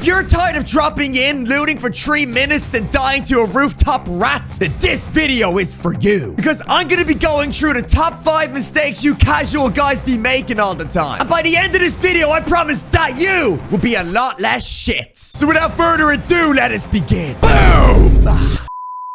you're tired of dropping in, looting for 3 minutes, then dying to a rooftop rat, then this video is for you. Because I'm gonna be going through the top 5 mistakes you casual guys be making all the time. And by the end of this video, I promise that you will be a lot less shit. So without further ado, let us begin. Boom!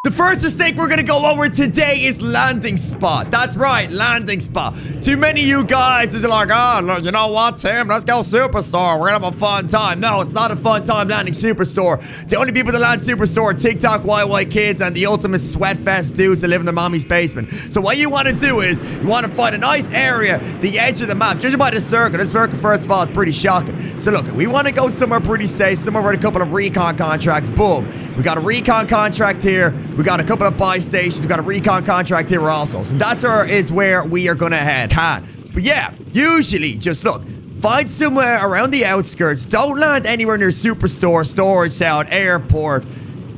The first mistake we're gonna go over today is landing spot. That's right, landing spot. Too many of you guys is like, oh, you know what, Tim? Let's go Superstore. We're gonna have a fun time. No, it's not a fun time landing Superstore. The only people that land Superstore are TikTok YY kids and the ultimate sweatfest dudes that live in their mommy's basement. So what you want to do is, you want to find a nice area, the edge of the map. Judging by this circle, first of all, is pretty shocking. So look, we want to go somewhere pretty safe, somewhere with a couple of recon contracts. Boom. We got a recon contract here. We got a couple of buy stations. We got a recon contract here also. So that's where we are gonna head. But yeah, usually just look, find somewhere around the outskirts. Don't land anywhere near Superstore, storage town, airport,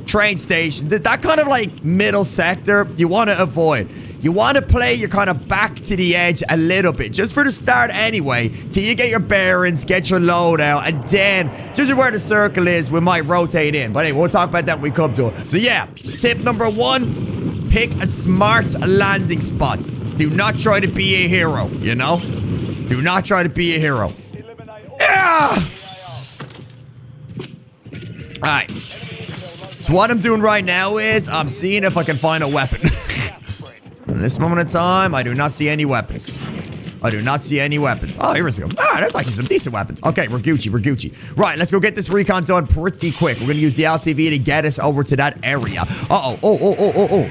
train station. That kind of like middle sector you want to avoid. You want to play your kind of back to the edge a little bit, just for the start anyway, till you get your bearings, get your load out, and then, judging where the circle is, we might rotate in. But anyway, we'll talk about that when we come to it. So yeah, tip number 1, pick a smart landing spot. Do not try to be a hero, you know? Do not try to be a hero. Yeah! Alright. So what I'm doing right now is, I'm seeing if I can find a weapon. In this moment in time, I do not see any weapons. I do not see any weapons. Oh, here we go. Ah, there's actually some decent weapons. Okay, we're Gucci. We're Gucci. Right, let's go get this recon done pretty quick. We're going to use the LTV to get us over to that area. Uh-oh. Oh.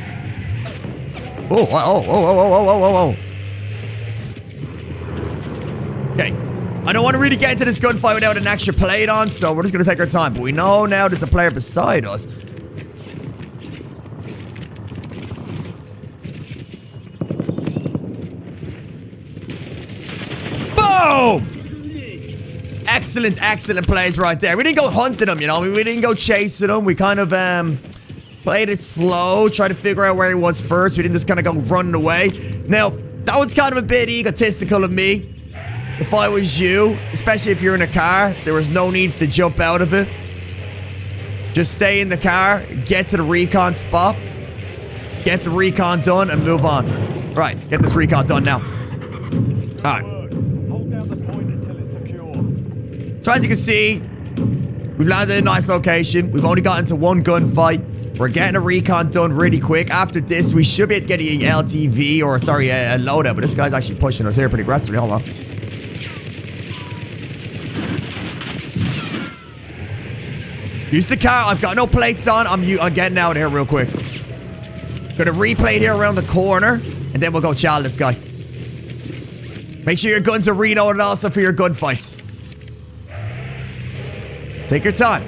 Oh. Okay. I don't want to really get into this gunfight without an extra plate on, so we're just going to take our time. But we know now there's a player beside us. Boom! Excellent plays right there. We didn't go hunting them, you know. We didn't go chasing them. We kind of played it slow, tried to figure out where he was first. We didn't just kind of go running away. Now, that was kind of a bit egotistical of me. If I was you, especially if you're in a car, there was no need to jump out of it. Just stay in the car, get to the recon spot, get the recon done, and move on. Right, get this recon done now. Alright. So as you can see, we've landed in a nice location. We've only got into one gunfight. We're getting a recon done really quick. After this, we should be able to get a LTV, or sorry, a loadout. But this guy's actually pushing us here pretty aggressively. Hold on. Use the car. I've got no plates on. I'm getting out of here real quick. Gonna replay it here around the corner, and then we'll go chow this guy. Make sure your guns are reloaded also for your gunfights. Take your time.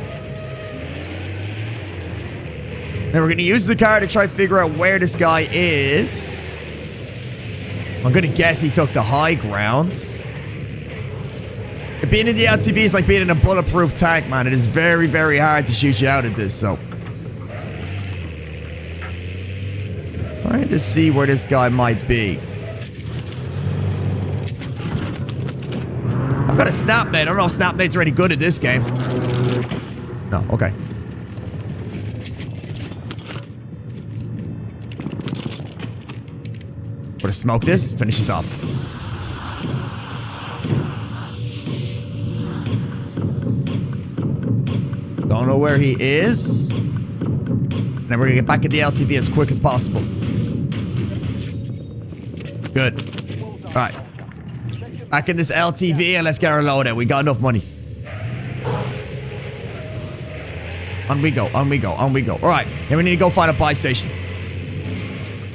Then we're going to use the car to try to figure out where this guy is. I'm going to guess he took the high ground. Being in the LTV is like being in a bulletproof tank, man. It is very, very hard to shoot you out of this, so. Trying to see where this guy might be. I've got a snap mate. I don't know if snap mates are any good at this game. No, okay. We're gonna smoke this, finish this off. Don't know where he is. And then we're gonna get back at the LTV as quick as possible. Good. Alright. Back in this LTV and let's get our loadout. We got enough money. On we go. Alright, then we need to go find a buy station.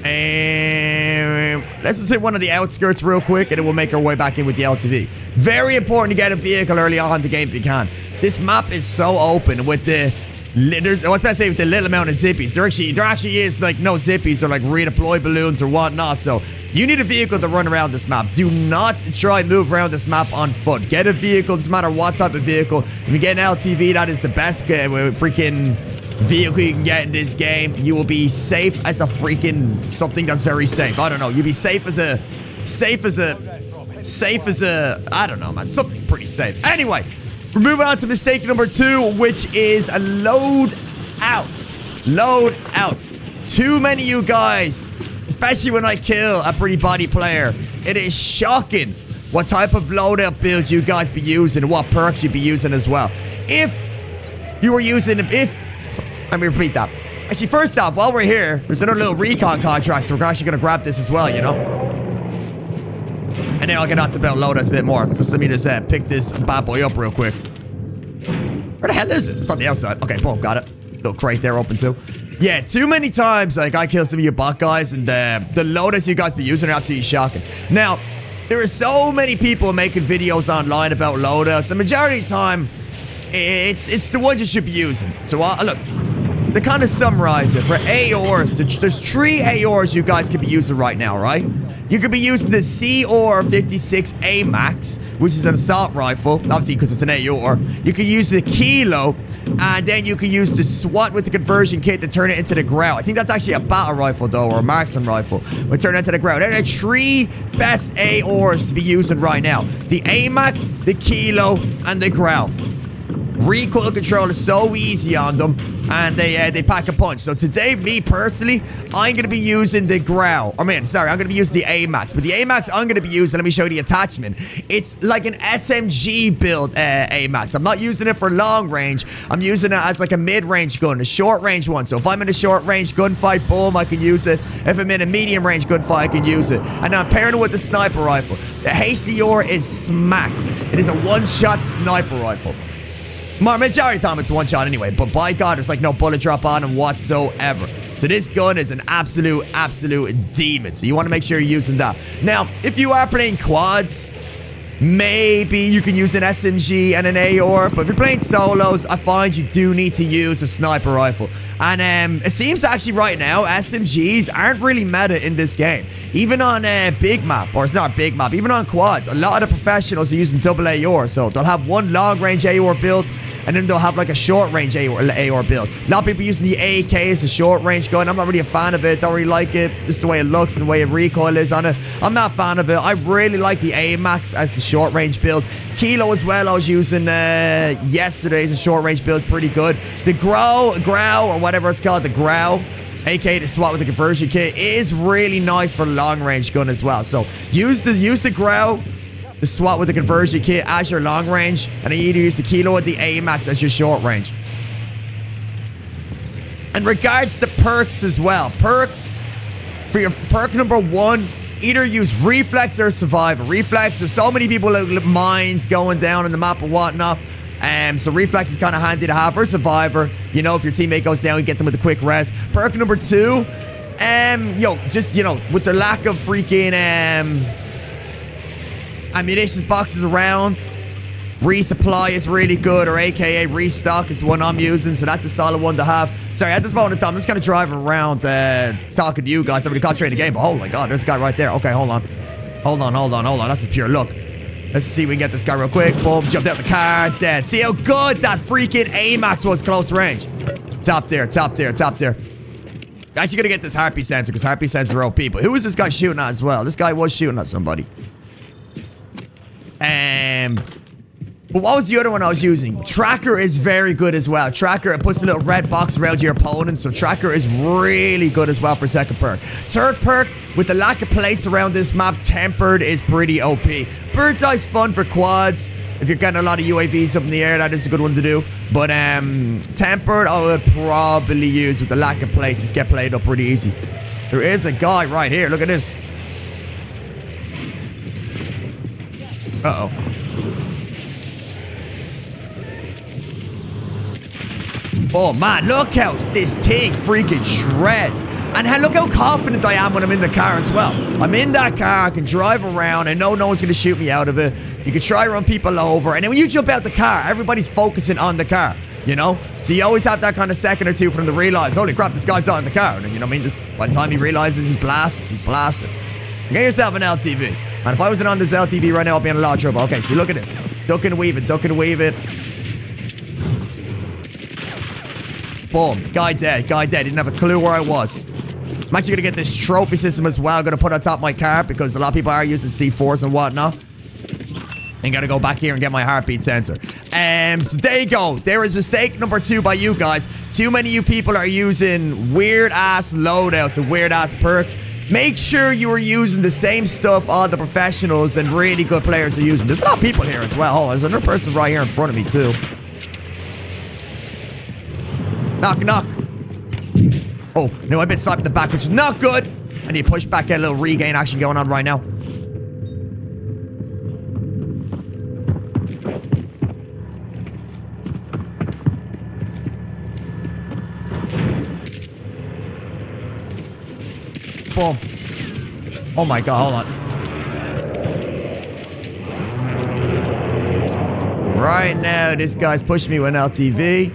And let's just hit one of the outskirts real quick and then we'll make our way back in with the LTV. Very important to get a vehicle early on in the game if you can. This map is so open with the... I was about to say with the little amount of zippies. There actually is like no zippies or like redeploy balloons or whatnot. So you need a vehicle to run around this map. Do not try and move around this map on foot. Get a vehicle, doesn't matter what type of vehicle. If you get an LTV, that is the best freaking vehicle you can get in this game. You will be safe as a freaking something that's very safe. I don't know. You'll be safe as a I don't know, man. Something pretty safe. Anyway. We're moving on to mistake number 2, which is a load out. Load out. Too many of you guys, especially when I kill a pretty body player, it is shocking what type of loadout builds you guys be using and what perks you be using as well. If you were using, let me repeat that. Actually, first off, while we're here, there's another little recon contract, so we're actually going to grab this as well, you know? And then I'll get on to build loadouts a bit more. Just let me just pick this bad boy up real quick. Where the hell is it? It's on the outside. Okay, boom, got it. Little crate there open too. Yeah, too many times, like, I kill some of you bot guys, and the loadouts you guys be using are absolutely shocking. Now, there are so many people making videos online about loadouts. The majority of the time, it's the ones you should be using. So, look, to kind of summarize it, for AORs, there's 3 AORs you guys could be using right now, right? You could be using the CR56A Max, which is an assault rifle, obviously because it's an AOR. You could use the Kilo, and then you could use the SWAT with the conversion kit to turn it into the Grau. I think that's actually a battle rifle, though, or a marksman rifle. We turn it into the Grau. They're the 3 best AORs to be using right now. The AMAX, the Kilo, and the Grau. Recoil control is so easy on them, and they pack a punch. So today, me personally, I'm going to be using the Grau. I'm going to be using the AMAX. But the AMAX I'm going to be using, let me show you the attachment. It's like an SMG build AMAX. I'm not using it for long range. I'm using it as like a mid-range gun, a short-range one. So if I'm in a short-range gunfight, boom, I can use it. If I'm in a medium-range gunfight, I can use it. And I'm pairing it with the sniper rifle. The HDR is smacks. It is a one-shot sniper rifle. Majority of the time it's one shot anyway, but by God, there's like no bullet drop on him whatsoever. So this gun is an absolute demon. So you want to make sure you're using that. Now, if you are playing quads, maybe you can use an SMG and an AOR, but if you're playing solos, I find you do need to use a sniper rifle. And it seems actually right now, SMGs aren't really meta in this game. Even on big map, or it's not big map, even on quads, a lot of the professionals are using double AOR. So they'll have one long range AOR build, and then they'll have like a short range AOR build. A lot of people using the AK as a short range gun. I'm not really a fan of it. Don't really like it. Just the way it looks and the way it recoil is on it. I'm not a fan of it. I really like the AMAX as the short range build. Kilo as well, I was using yesterday as a short range build. It's pretty good. The Grau, or whatever it's called, the Grau, aka the SWAT with the conversion kit, is really nice for long range gun as well. So use the Grau, the SWAT with the conversion kit as your long range, and then you either use the Kilo or the AMAX as your short range. In regards to perks as well, perks, for your perk number 1, either use Reflex or Survivor. Reflex, there's so many people with mines going down in the map and whatnot. So Reflex is kind of handy to have for Survivor. You know, if your teammate goes down, you get them with a quick res. Perk number 2, just, with the lack of freaking ammunitions boxes around, resupply is really good, or aka restock is the one I'm using, so that's a solid one to have. Sorry, at this moment in time, I'm just kind of driving around talking to you guys. I'm really concentrating the game, but oh my God, there's a guy right there. Okay, hold on. That's just pure luck. Let's see if we can get this guy real quick. Boom, jumped out the car, dead. See how good that freaking AMAX was close range. Top tier. Actually gonna get this heartbeat sensor, because heartbeat sensors are OP. But who was this guy shooting at as well? This guy was shooting at somebody. But what was the other one I was using? Tracker is very good as well. Tracker, it puts a little red box around your opponent, so Tracker is really good as well for second perk. Third perk, with the lack of plates around this map, Tempered is pretty OP. Bird's Eye's fun for quads. If you're getting a lot of UAVs up in the air, that is a good one to do. But Tempered, I would probably use with the lack of plates. Just get played up pretty easy. There is a guy right here. Look at this. Uh-oh. Oh man, look how this thing freaking shreds. And look how confident I am when I'm in the car as well. I'm in that car, I can drive around, I know no one's going to shoot me out of it. You can try run people over, and then when you jump out the car, everybody's focusing on the car, you know? So you always have that kind of second or two for them to realize, holy crap, this guy's on the car. And then, you know what I mean? Just by the time he realizes he's blasting. Get yourself an LTV. And if I wasn't on this LTV right now, I'd be in a lot of trouble. Okay, so look at this. Duck and weave it. Boom. Guy dead. Didn't have a clue where I was. I'm actually going to get this trophy system as well. I'm going to put on top of my car because a lot of people are using C4s and whatnot. And got to go back here and get my heartbeat sensor. So there you go. There is mistake number 2 by you guys. Too many of you people are using weird-ass loadouts and weird-ass perks. Make sure you are using the same stuff all the professionals and really good players are using. There's a lot of people here as well. Oh, there's another person right here in front of me, too. Knock, knock. Oh, no, I've been sniped in the back, which is not good. I need to push back, get a little regain action going on right now. Boom. Oh my god, hold on. Right now, this guy's pushing me with an LTV.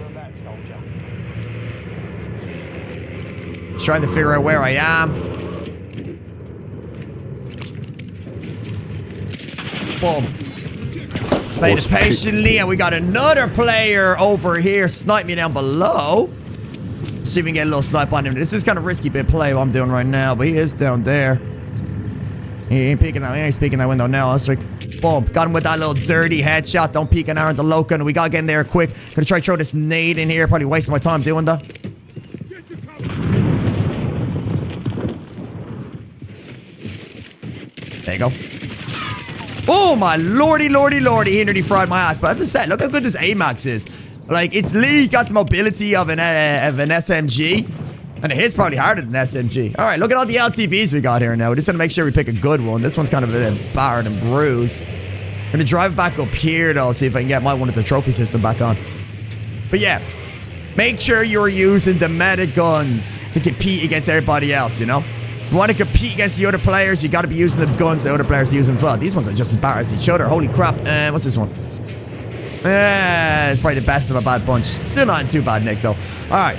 Trying to figure out where I am. Boom. Played it patiently, and we got another player over here snipe me down below. See if we can get a little snipe on him. This is kind of risky bit play what I'm doing right now, but he is down there. He ain't peeking out. He ain't peeking that window now. Let's like, boom. Got him with that little dirty headshot. Don't peek an hour in the Locan. We gotta get in there quick. Gonna try to throw this nade in here. Probably wasting my time doing that. There you go. Oh my lordy, lordy, lordy. He nearly fried my ass. But as I said, look how good this AMAX is. Like, it's literally got the mobility of an SMG. And it hits probably harder than SMG. Alright, look at all the LTVs we got here now. We're just gonna make sure we pick a good one. This one's kind of a bit battered and bruised. I'm gonna drive back up here, though. See if I can get my one with the trophy system back on. But yeah. Make sure you're using the meta guns to compete against everybody else, you know? If you want to compete against the other players, you gotta be using the guns the other players are using as well. These ones are just as bad as each other. Holy crap. What's this one? It's probably the best of a bad bunch. Still not too bad, Nick, though. Alright.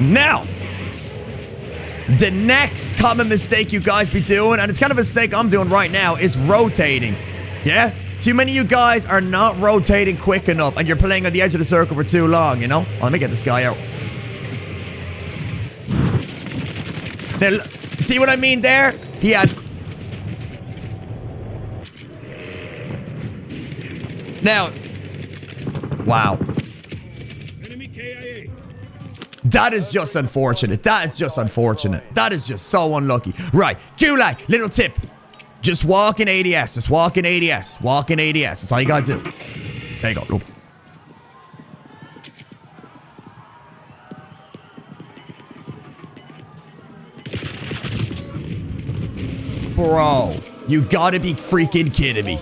Now, the next common mistake you guys be doing, and it's kind of a mistake I'm doing right now, is rotating. Yeah? Too many of you guys are not rotating quick enough, and you're playing on the edge of the circle for too long, you know? Oh, let me get this guy out. Now, see what I mean there? He had... Now... Wow. That is just unfortunate. That is just unfortunate. That is just so unlucky. Right. Gulag, little tip. Just walk in ADS. Just walk in ADS. Walk in ADS. That's all you gotta do. There you go. Look. Bro, you gotta be freaking kidding me.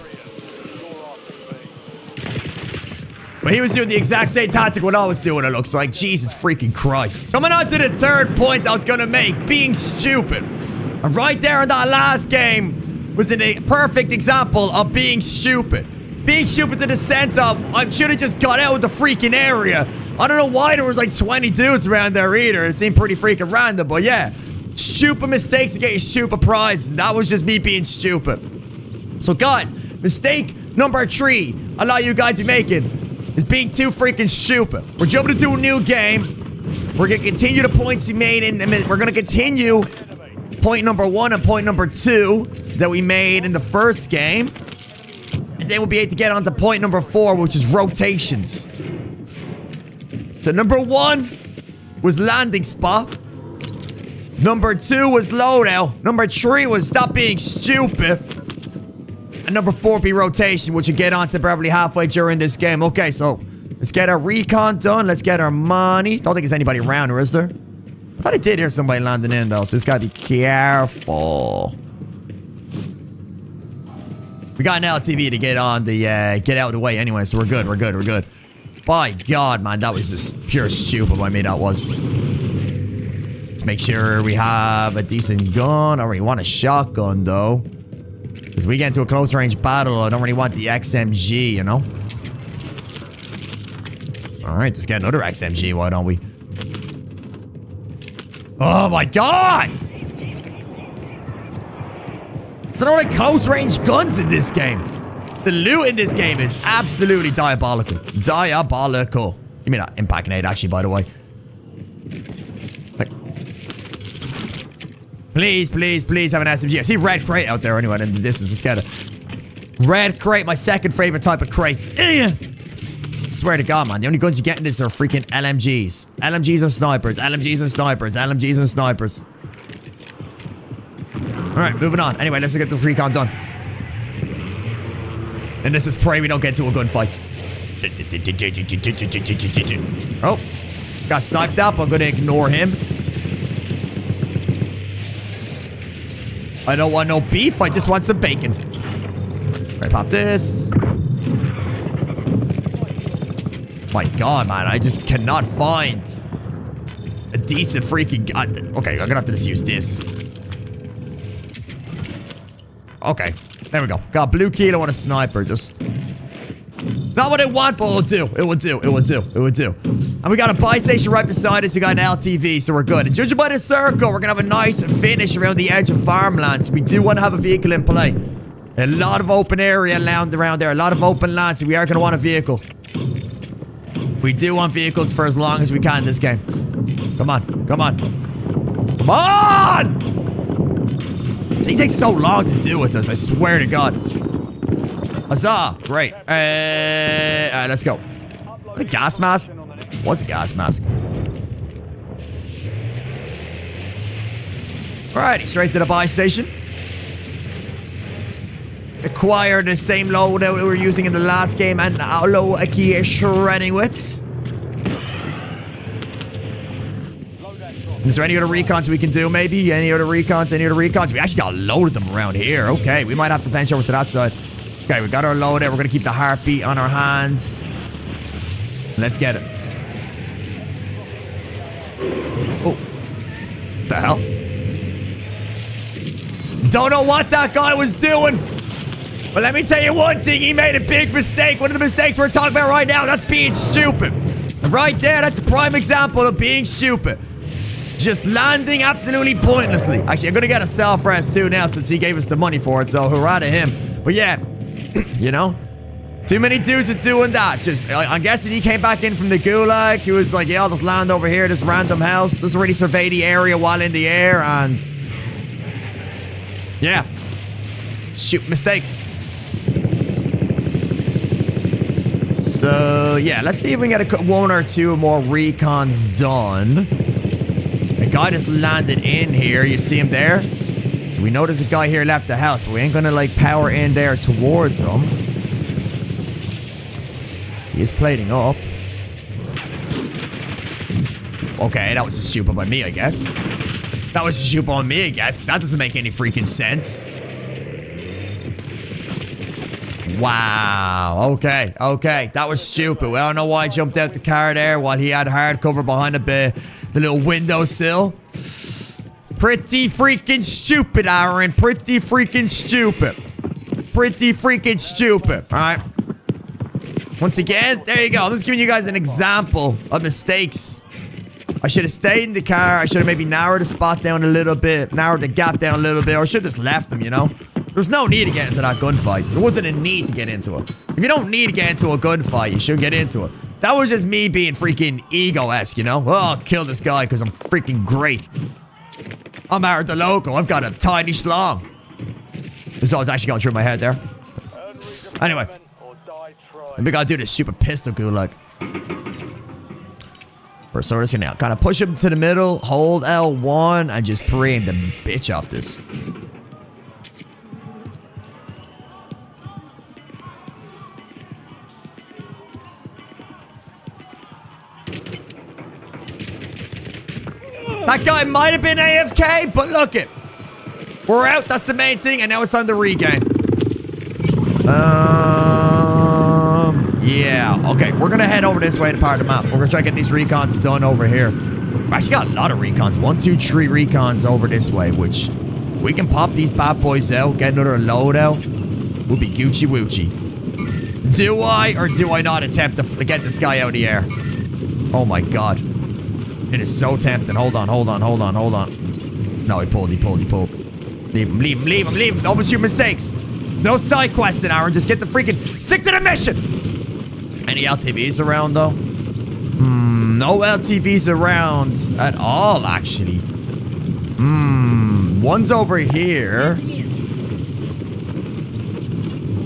But he was doing the exact same tactic what I was doing, it looks like. Jesus freaking Christ. Coming on to the third point I was gonna make. Being stupid. And right there in that last game was a perfect example of being stupid. Being stupid in the sense of, I should have just got out of the freaking area. I don't know why there was like 20 dudes around there either. It seemed pretty freaking random, but yeah. Stupid mistakes to get you stupid prizes. That was just me being stupid. So guys, mistake number 3 a lot of you guys be making is being too freaking stupid. We're jumping into a new game. We're going to continue the points we made in a minute. We're going to continue point number 1 and point number 2 that we made in the first game. And then we'll be able to get on to point number 4, which is rotations. So number 1 was landing spot. Number 2 was loadout. Number 3 was stop being stupid. And number 4 be rotation, which you get onto probably halfway during this game. Okay, so let's get our recon done. Let's get our money. Don't think there's anybody around here, is there? I thought I did hear somebody landing in, though, so just gotta be careful. We got an LTV to get on the, get out of the way anyway, so we're good, we're good, we're good. By God, man, that was just pure stupid by me, that was. Let's make sure we have a decent gun. I already want a shotgun, though. Because we get into a close range battle, I don't really want the XMG, you know? Alright, let's get another XMG, why don't we? Oh my God! There's no like close range guns in this game. The loot in this game is absolutely diabolical. Diabolical. Give me that impact grenade, actually, by the way. Please, please, please have an SMG. I see red crate out there anyway in the distance. Let's get it. Red crate, my second favorite type of crate. Swear to God, man. The only guns you get in this are freaking LMGs. LMGs and snipers. LMGs and snipers. LMGs and snipers. Alright, moving on. Anyway, let's get the recon done. And this is pray we don't get into a gunfight. Oh. Got sniped up. I'm gonna ignore him. I don't want no beef. I just want some bacon. Alright, pop this. My God, man. I just cannot find a decent freaking... Okay, I'm gonna have to just use this. Okay. There we go. Got blue kilo and a sniper. Just... Not what I want, but it'll do. It will do. It will do. It will do. And we got a buy station right beside us. We got an LTV, so we're good. And judging by the circle, we're gonna have a nice finish around the edge of farmlands. We do want to have a vehicle in play. A lot of open area around there. A lot of open land, so we are gonna want a vehicle. We do want vehicles for as long as we can in this game. Come on. Come on. Come on! It takes so long to deal with this, I swear to God. Huzzah! Great. Let's go. A gas mask? What's a gas mask? Alrighty, straight to the buy station. Acquire the same loadout we were using in the last game and outlaw a key shredding with. Is there any other recons we can do, maybe? Any other recons? Any other recons? We actually got a load of them around here. Okay, we might have to bench over to that side. Okay, we got our loadout. We're going to keep the heartbeat on our hands. Let's get it. Oh. What the hell? Don't know what that guy was doing. But let me tell you one thing. He made a big mistake. One of the mistakes we're talking about right now, that's being stupid. Right there, that's a prime example of being stupid. Just landing absolutely pointlessly. Actually, I'm going to get a self-rest too now since he gave us the money for it. So hurrah to him. But yeah, you know, too many dudes is doing that. Just, I'm guessing he came back in from the gulag. He was like, yeah, I'll just land over here, this random house. Doesn't really survey the area while in the air. And yeah, shoot mistakes. So yeah, let's see if we can get one or two more recons done. The guy just landed in here. You see him there? So we know there's a guy here left the house, but we ain't gonna like power in there towards him. He is plating up. Okay, that was just stupid by me, I guess. That was just stupid on me, I guess, because that doesn't make any freaking sense. Wow. Okay. Okay. That was stupid. Well, I don't know why I jumped out the car there while he had hard cover behind the little windowsill. Pretty freaking stupid, Aaron. Pretty freaking stupid. Pretty freaking stupid. All right. Once again, there you go. I'm just giving you guys an example of mistakes. I should have stayed in the car. I should have maybe narrowed the spot down a little bit. Narrowed the gap down a little bit. Or I should have just left them, you know? There's no need to get into that gunfight. There wasn't a need to get into it. If you don't need to get into a gunfight, you should get into it. That was just me being freaking ego-esque, you know? Oh, I'll kill this guy because I'm freaking great. I'm Aaron the Local. I've got a tiny schlong. This was actually going through my head there. Anyway. We gotta do this stupid pistol gulag. First, so we're just gonna kind of push him to the middle, hold L1, and just pre-aim the bitch off this. That guy might have been AFK, but look it. We're out, that's the main thing, and now it's time to regain. Yeah, okay, we're gonna head over this way to part of the map. We're gonna try to get these recons done over here. We actually got a lot of recons. 1, 2, 3 recons over this way, which we can pop these bad boys out, get another loadout. We'll be Gucci Woochie. Do I or do I not attempt to get this guy out of the air? Oh my god. It is so tempting. Hold on. No, he pulled. Leave him. Don't pursue mistakes. No side questing, Aaron. Just get the freaking... Stick to the mission! Any LTVs around, though? No LTVs around at all, actually. One's over here.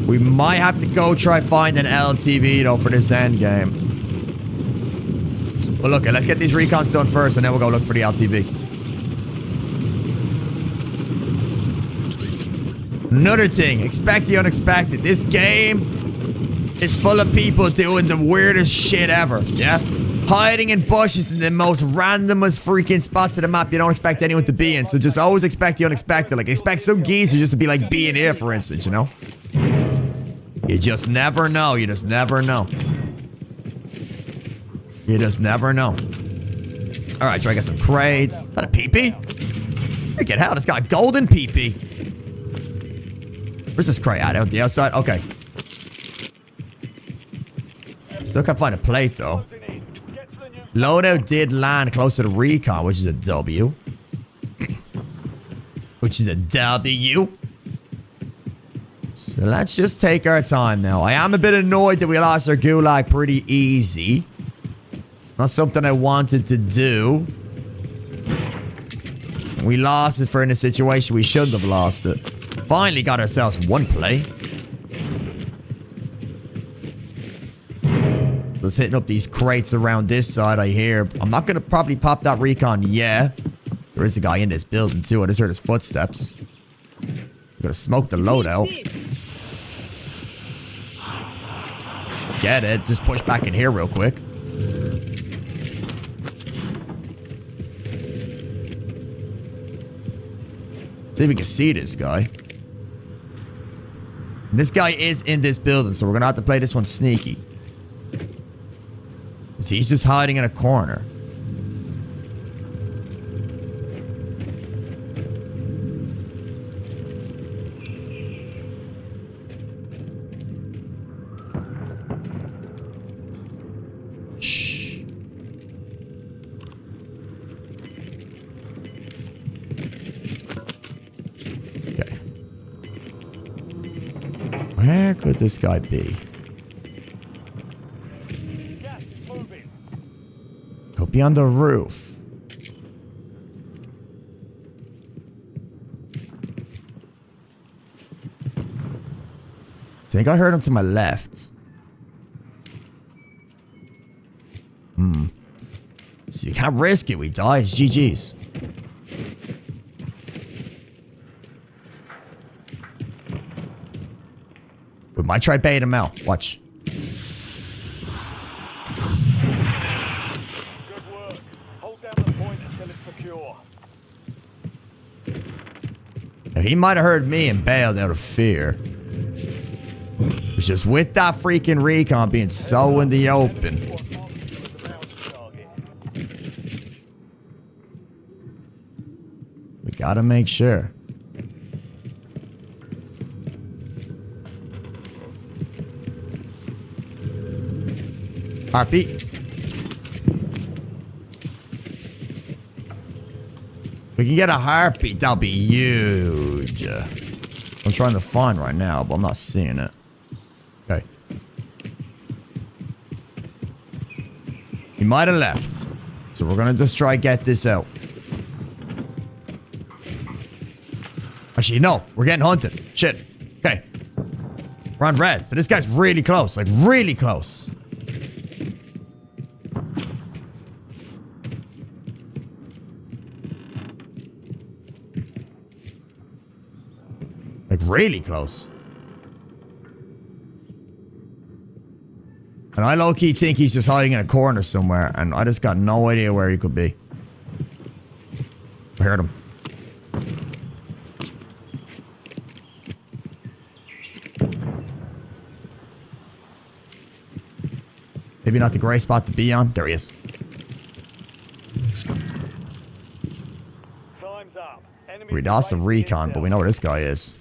We might have to go try find an LTV though for this end game. Well, look, let's get these recons done first, and then we'll go look for the LTV. Another thing, expect the unexpected. This game is full of people doing the weirdest shit ever. Yeah, hiding in bushes in the most randomest freaking spots of the map you don't expect anyone to be in. So just always expect the unexpected. Like, expect some geezer just to be like being here, for instance, you know? You just never know. You just never know. You just never know. All right, try to get some crates. Is that a peepee? Freaking hell, it's got a golden peepee. Where's this crate at? Out the outside? Okay. Still can't find a plate, though. Loadout did land close to the recon, which is a W. Which is a W. So let's just take our time now. I am a bit annoyed that we lost our gulag pretty easy. Not something I wanted to do. We lost it for in a situation we shouldn't have lost it. Finally got ourselves one play. Just hitting up these crates around this side, I hear. I'm not going to probably pop that recon yet. There is a guy in this building too. I just heard his footsteps. I'm going to smoke the loadout. Get it. Just push back in here real quick. See if we can see this guy. And this guy is in this building, so we're going to have to play this one sneaky. See, he's just hiding in a corner. Where could this guy be? Could be on the roof. I think I heard him to my left. So you can't risk it. We die. It's GG's. We might try bait him out. Watch. Good work. Hold down the point until it's secure. Now, he might have heard me and bailed out of fear. It's just with that freaking recon being so in the open. We gotta make sure. Heartbeat. We can get a heartbeat. That'll be huge. I'm trying to find right now, but I'm not seeing it. Okay. He might have left. So we're going to just try get this out. Actually, no. We're getting hunted. Shit. Okay. We're on red. So this guy's really close. Like, really close. Like, really close. And I low-key think he's just hiding in a corner somewhere, and I just got no idea where he could be. I heard him. Maybe not the gray spot to be on. There he is. Time's up. We lost the recon, but we know where this guy is.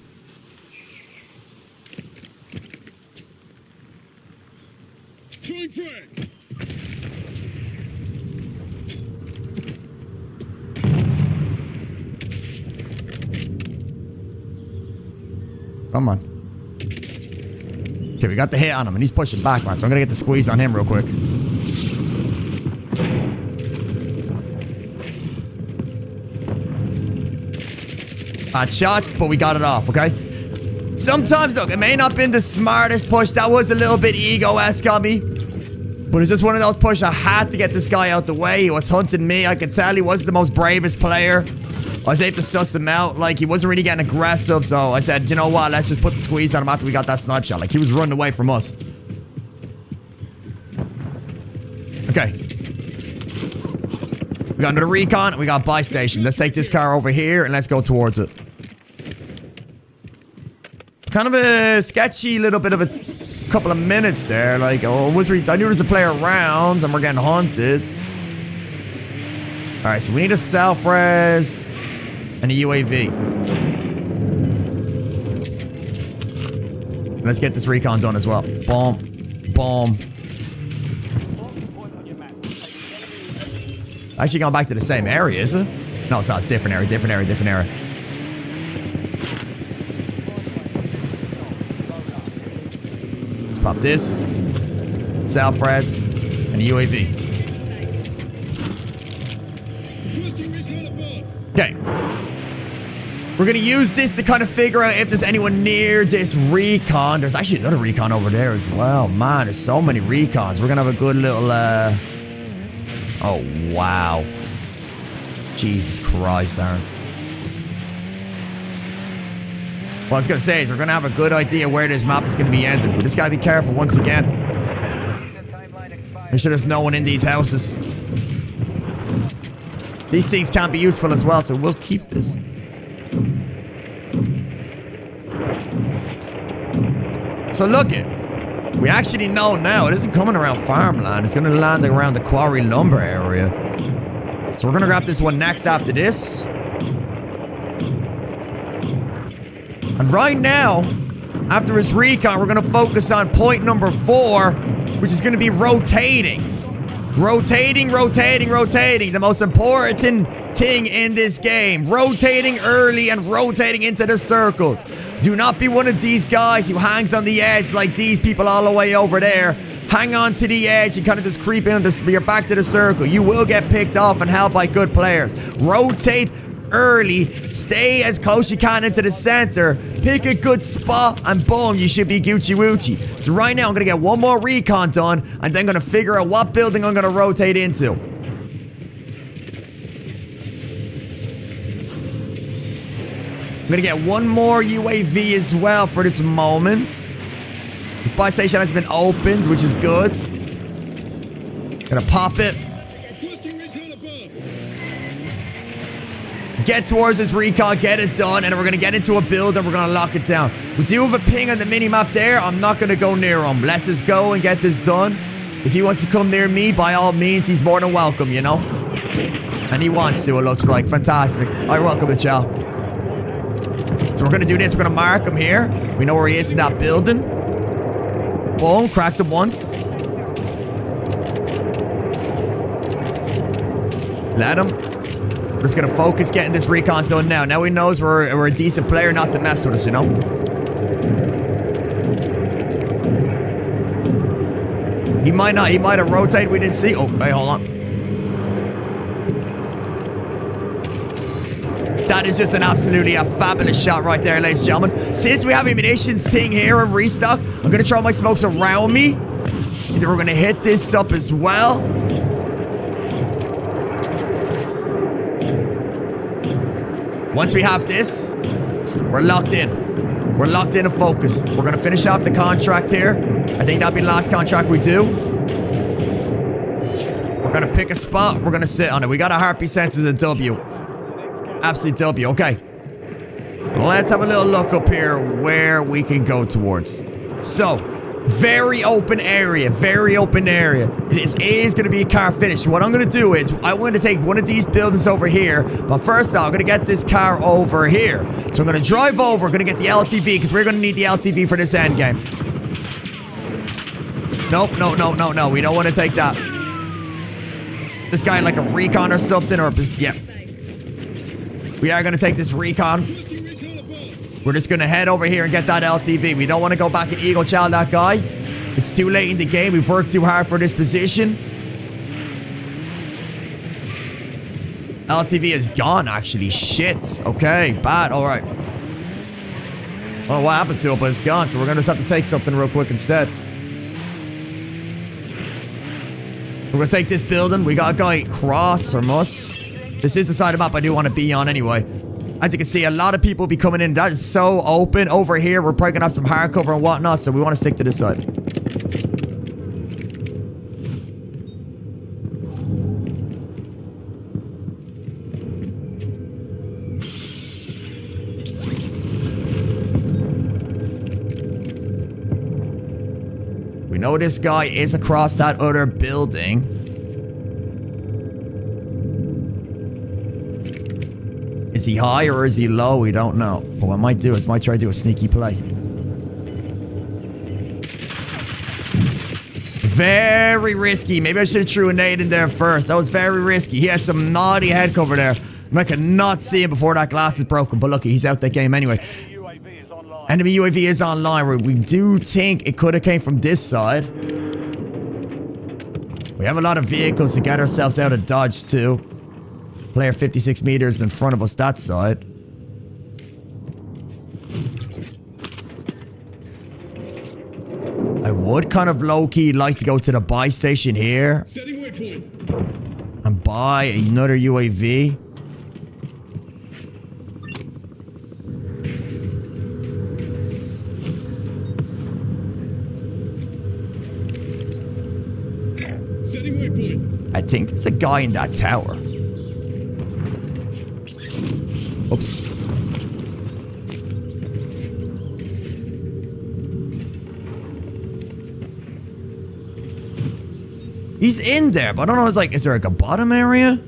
Come on. Okay, we got the hit on him, and he's pushing back, man. So I'm gonna get the squeeze on him real quick. Bad shots, but we got it off, okay? Sometimes, look, it may not have been the smartest push. That was a little bit ego-esque on me. But it's just one of those push. I had to get this guy out the way. He was hunting me. I could tell he wasn't the most bravest player. I was able to suss him out. Like, he wasn't really getting aggressive. So I said, you know what? Let's just put the squeeze on him after we got that snipe shot. Like, he was running away from us. Okay. We got another recon. We got buy station. Let's take this car over here and let's go towards it. Kind of a sketchy little bit of a couple of minutes there. Like, I knew there was a player around and we're getting hunted. Alright, so we need a self-res and a UAV. Let's get this recon done as well. Boom. Boom. Actually going back to the same area, is it? No, it's not. It's different area, different area, different area. Pop this, self-res, and a UAV. Okay. We're going to use this to kind of figure out if there's anyone near this recon. There's actually another recon over there as well. Man, there's so many recons. We're going to have a good little, Oh, wow. Jesus Christ, Aaron. What I was going to say is we're going to have a good idea where this map is going to be ended. But just got to be careful once again. Make sure there's no one in these houses. These things can't be useful as well, so we'll keep this. So look it. We actually know now it isn't coming around farmland. It's going to land around the quarry lumber area. So we're going to grab this one next after this. And right now, after his recon, we're going to focus on point number 4, which is going to be rotating. Rotating, rotating, rotating. The most important thing in this game. Rotating early and rotating into the circles. Do not be one of these guys who hangs on the edge like these people all the way over there. Hang on to the edge and kind of just creep in your back to the circle. You will get picked off and held by good players. Rotate early, stay as close you can into the center, pick a good spot, and boom, you should be Gucci Woochie. So right now, I'm going to get one more recon done, and then going to figure out what building I'm going to rotate into. I'm going to get one more UAV as well for this moment. This buy station has been opened, which is good. Going to pop it. Get towards this recon, get it done, and we're going to get into a build and we're going to lock it down. We do have a ping on the mini-map there. I'm not going to go near him. Let's just go and get this done. If he wants to come near me, by all means, he's more than welcome, you know? And he wants to, it looks like. Fantastic. All right, welcome to Chow. So we're going to do this. We're going to mark him here. We know where he is in that building. Boom, cracked him once. Let him. We're just going to focus getting this recon done now. Now he knows we're a decent player not to mess with us, you know? He might not. He might have rotated. We didn't see. Oh, hey, hold on. That is just an absolutely fabulous shot right there, ladies and gentlemen. Since we have a munitions thing here and restock, I'm going to throw my smokes around me. And then we're going to hit this up as well. Once we have this, we're locked in. We're locked in and focused. We're going to finish off the contract here. I think that'll be the last contract we do. We're going to pick a spot. We're going to sit on it. We got a heartbeat sensor with a W. Absolute W. Okay. Let's have a little look up here where we can go towards. So, very open area. Very open area. It is going to be a car finish. What I'm going to do is I want to take one of these buildings over here. But first I'm going to get this car over here. So I'm going to drive over. I'm going to get the LTV because we're going to need the LTV for this end game. Nope. No. We don't want to take that. This guy like a recon or something or yeah. We are going to take this recon. We're just going to head over here and get that LTV. We don't want to go back and eagle chow that guy. It's too late in the game. We've worked too hard for this position. LTV is gone, actually. Shit. Okay, bad. All right. I don't know what happened to it, but it's gone. So we're going to just have to take something real quick instead. We're going to take this building. We got a guy cross or must. This is the side of the map I do want to be on anyway. As you can see, a lot of people be coming in. That is so open. Over here, we're probably going to have some hardcover and whatnot, so we want to stick to this side. We know this guy is across that other building. Is he high or is he low? We don't know. But what I might do is try to do a sneaky play. Very risky. Maybe I should have threw a nade in there first. That was very risky. He had some naughty head cover there. I could not see him before that glass is broken. But look, he's out that game anyway. Enemy UAV is online. We do think it could have came from this side. We have a lot of vehicles to get ourselves out of dodge too. Player 56 meters in front of us that side. I would kind of low-key like to go to the buy station here and buy another UAV. I think there's a guy in that tower. Oops. He's in there, but I don't know. It's like, is there like a bottom area?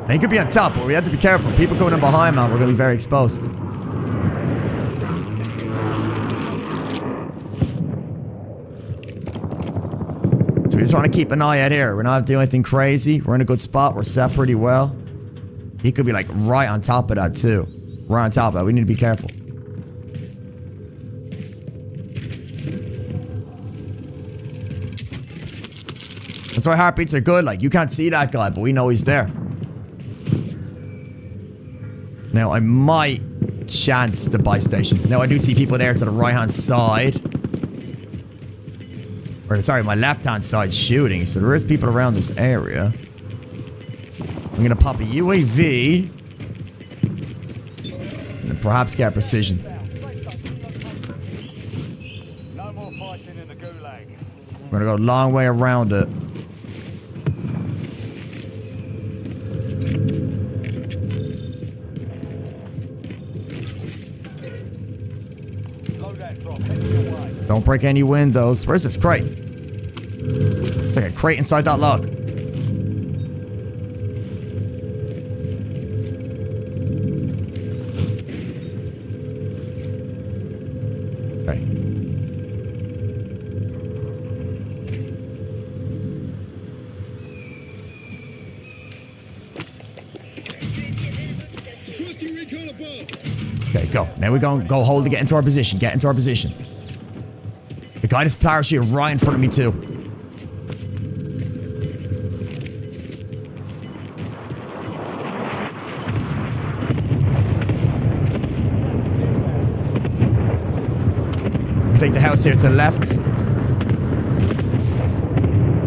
He could be on top, but we have to be careful. People coming in behind, man, we're going to be very exposed. We just want to keep an eye out here. We're not doing anything crazy. We're in a good spot. We're set pretty well. He could be like right on top of that too. Right on top of that. We need to be careful. That's why heartbeats are good. Like, you can't see that guy, but we know he's there. Now, I might chance the buy station. Now, I do see people there to the right-hand side. Or, sorry, my left-hand side shooting. So there is people around this area. I'm going to pop a UAV. And perhaps get precision. No more fighting in the gulag. We're going to go a long way around it. Don't break any windows. Where's this crate? It's like a crate inside that log. Okay. Okay, go. Now we're going to go hold to get into our position. Get into our position. The guy just parachuted right in front of me, too. We take the house here to the left.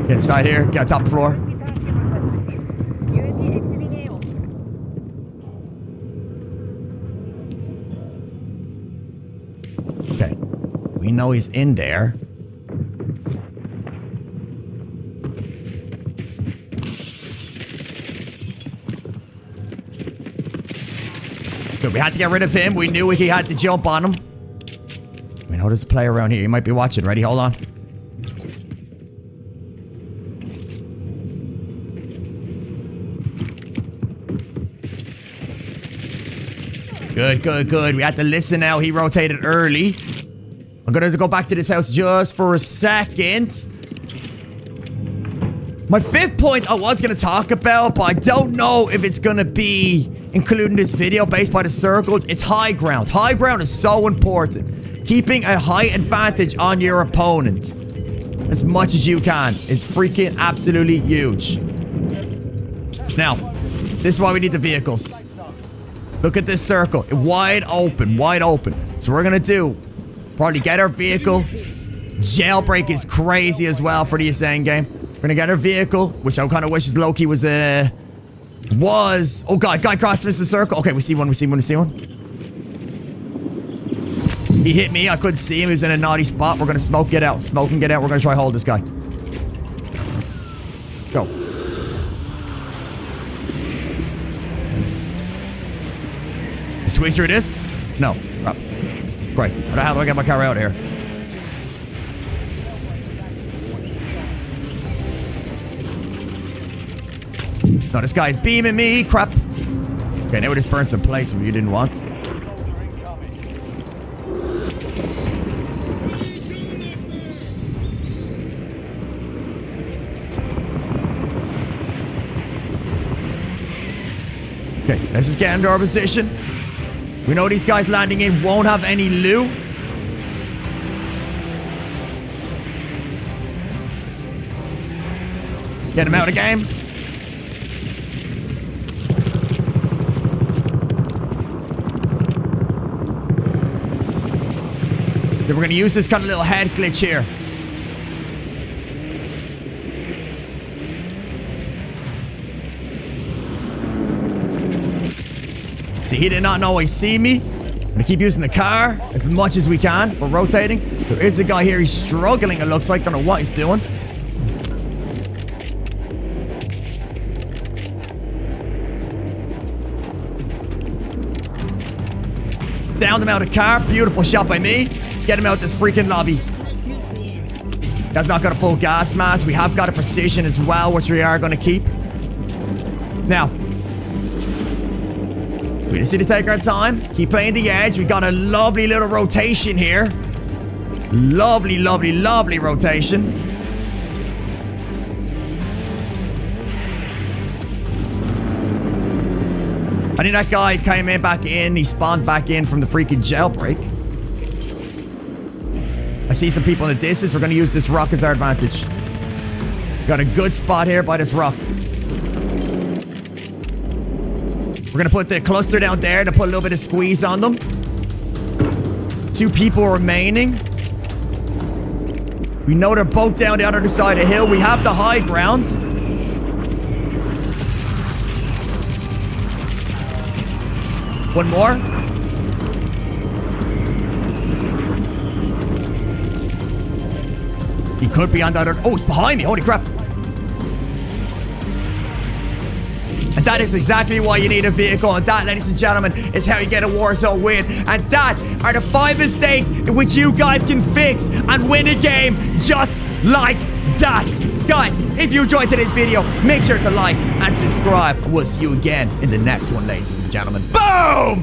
Get inside here. Get on top floor. Okay. We know he's in there. Good, we had to get rid of him. We knew he had to jump on him. We know there's a player around here. He might be watching. Ready? Hold on. Good, good, good. We had to listen now. He rotated early. I'm going to go back to this house just for a second. My fifth point I was going to talk about, but I don't know if it's going to be included in this video based by the circles. It's high ground. High ground is so important. Keeping a height advantage on your opponent. as much as you can. It's freaking absolutely huge. Now, this is why we need the vehicles. Look at this circle. Wide open, wide open. So we're going to do, probably get our vehicle. Jailbreak is crazy as well for the XenGG game. We're going to get our vehicle, which I kind of wish Loki was, oh God, guy crossed the circle. Okay, we see one, we see one, we see one. He hit me. I couldn't see him. He was in a naughty spot. We're going to smoke, get out. Smoke and get out. We're going to try hold this guy. Go. Squeeze through this? No. Oh. Great. How the hell do I get my car out here? No, this guy's beaming me. Crap. Okay, now we just burn some plates you didn't want. Okay, let's just get into our position. We know these guys landing in won't have any loot. Get him out of the game. Then we're going to use this kind of little head glitch here. See, he did not know he see me. I'm gonna keep using the car as much as we can for rotating. There is a guy here. He's struggling, it looks like. Don't know what he's doing. Downed him out of the car. Beautiful shot by me. Get him out this freaking lobby. That's not got a full gas mask. We have got a precision as well, which we are going to keep. Now, we just need to take our time. Keep playing the edge. We got a lovely little rotation here. Lovely, lovely, lovely rotation. I think that guy came in back in. He spawned back in from the freaking jailbreak. I see some people in the distance. We're going to use this rock as our advantage. Got a good spot here by this rock. We're going to put the cluster down there to put a little bit of squeeze on them. 2 people remaining. We know they're both down the other side of the hill. We have the high ground. One more. He could be on the other... Oh, it's behind me. Holy crap. And that is exactly why you need a vehicle. And that, ladies and gentlemen, is how you get a Warzone win. And that are the 5 mistakes in which you guys can fix and win a game just like that. Guys, if you enjoyed today's video, make sure to like and subscribe. We'll see you again in the next one, ladies and gentlemen. Boom!